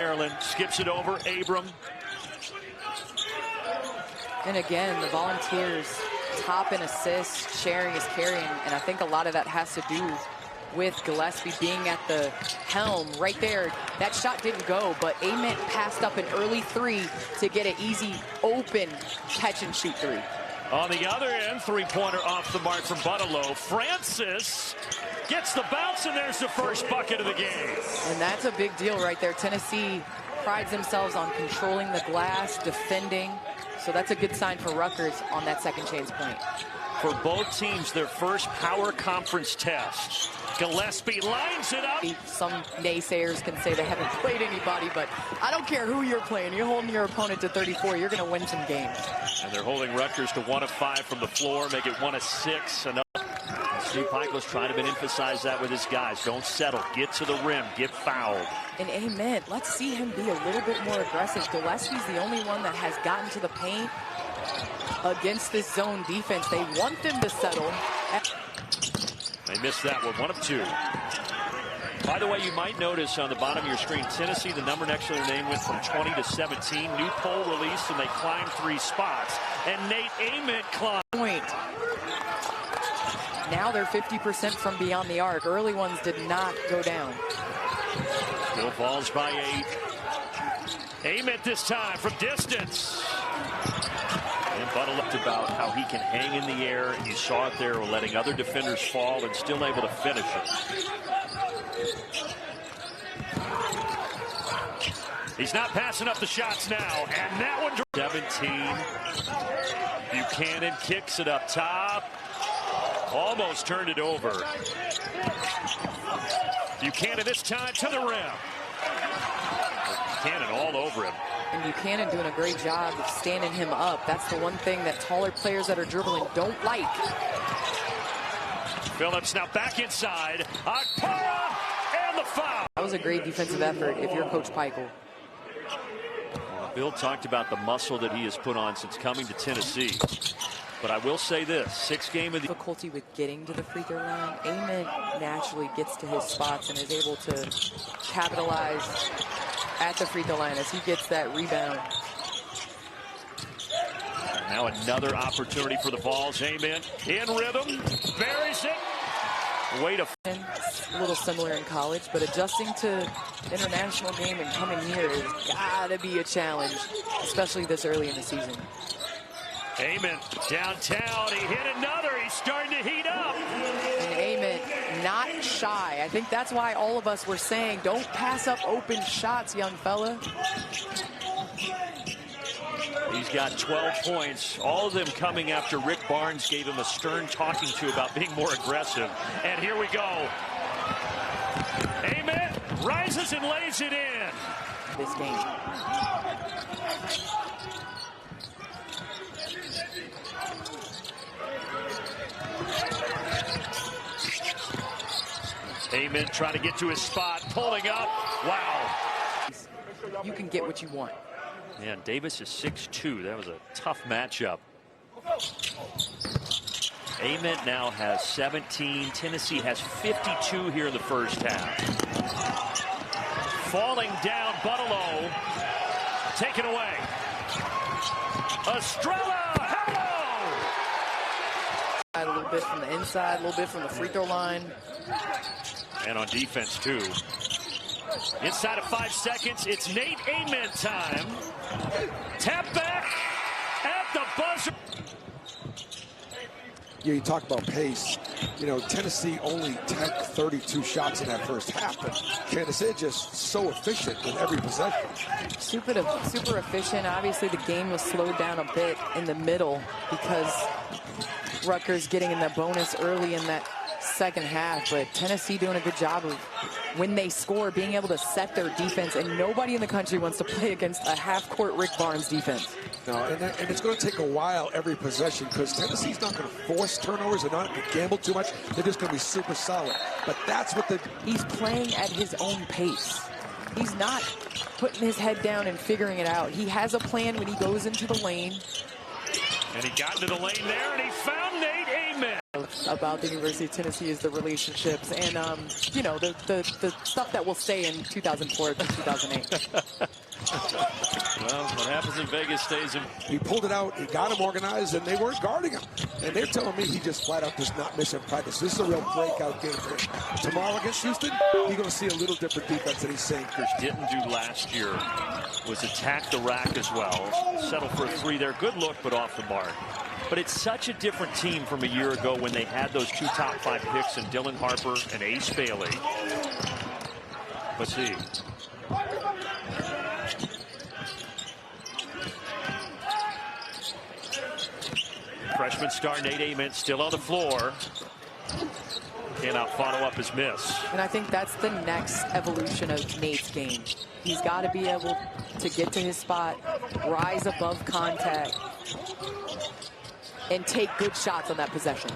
Maryland skips it over. Abram. And again, the Volunteers top in assists, sharing is carrying, and I think a lot of that has to do with Gillespie being at the helm right there. That shot didn't go, but Ament passed up an early three to get an easy open catch and shoot three. On the other end, three-pointer off the mark from Butterlow. Francis gets the bounce, and there's the first bucket of the game. And that's a big deal right there. Tennessee prides themselves on controlling the glass, defending. So that's a good sign for Rutgers on that second chance point. For both teams, their first power conference test. Gillespie lines it up. Some naysayers can say they haven't played anybody, but I don't care who you're playing. You're holding your opponent to 34. You're going to win some games. And they're holding Rutgers to 1 of 5 from the floor, make it 1 of 6. Steve Pikiell's trying to emphasize that with his guys. Don't settle. Get to the rim. Get fouled. And Ament, let's see him be a little bit more aggressive. Gillespie's the only one that has gotten to the paint against this zone defense. They want them to settle. They missed that one. 1 of 2. By the way, you might notice on the bottom of your screen, Tennessee, the number next to their name went from 20 to 17. New poll released, and they climbed 3 spots. And Nate Ament climbed. Now they're 50% from beyond the arc. Early ones did not go down. Still falls by 8. Ament this time from distance. And Buttle looked about how he can hang in the air, and you saw it there, letting other defenders fall and still able to finish it. He's not passing up the shots now, and that one 17. Buchanan kicks it up top. Almost turned it over. Buchanan this time to the rim. Buchanan all over him. And Buchanan doing a great job of standing him up. That's the one thing that taller players that are dribbling don't like. Phillips now back inside. Akpara and the foul. That was a great defensive effort if you're Coach Pikiell. Bill talked about the muscle that he has put on since coming to Tennessee. But I will say this, 6th game of the difficulty with getting to the free throw line. Ament naturally gets to his spots and is able to capitalize at the free throw line as he gets that rebound. Now another opportunity for the Vols. Ament in rhythm, buries it. Way to a little similar in college, but adjusting to international game and coming here has gotta be a challenge, especially this early in the season. Ament downtown, he hit another, he's starting to heat up. And Ament not shy. I think that's why all of us were saying, don't pass up open shots, young fella. He's got 12 points, all of them coming after Rick Barnes gave him a stern talking to about being more aggressive. And here we go. Ament rises and lays it in. This game. Ament trying to get to his spot, pulling up. Wow. You can get what you want. Man, Davis is 6'2". That was a tough matchup. Ament now has 17. Tennessee has 52 here in the first half. Falling down, Butterlow. Taken away. Estrella, hello! A little bit from the inside, a little bit from the free throw line. And on defense, too. Inside of 5 seconds, it's Nate Ament time. Tap back at the buzzer. Yeah, you talk about pace. You know, Tennessee only took 32 shots in that first half, but Tennessee just so efficient in every possession. Super efficient. Obviously, the game was slowed down a bit in the middle because Rutgers getting in the bonus early in that second half, but Tennessee doing a good job of, when they score, being able to set their defense, and nobody in the country wants to play against a half-court Rick Barnes defense. No, and it's going to take a while every possession because Tennessee's not going to force turnovers. They're not going to gamble too much. They're just going to be super solid. But that's what he's playing at his own pace. He's not putting his head down and figuring it out. He has a plan when he goes into the lane. And he got into the lane there, and he found Nate Ament. about the University of Tennessee is the relationships and, you know, the stuff that will stay in 2004 to 2008. Well, what happens in Vegas stays in. He pulled it out, he got him organized, and they weren't guarding him. And they're telling me he just flat out does not miss in practice. This is a real breakout game for him. Tomorrow against Houston, he's going to see a little different defense than he's saying. Didn't do last year was attack the rack as well. Settle for a three there. Good look, but off the mark. But it's such a different team from a year ago when they had those 2 top 5 picks in Dylan Harper and Ace Bailey. Let's see. Freshman star Nate Ament still on the floor. Cannot follow up his miss. And I think that's the next evolution of Nate's game. He's got to be able to get to his spot, rise above contact, and take good shots on that possession.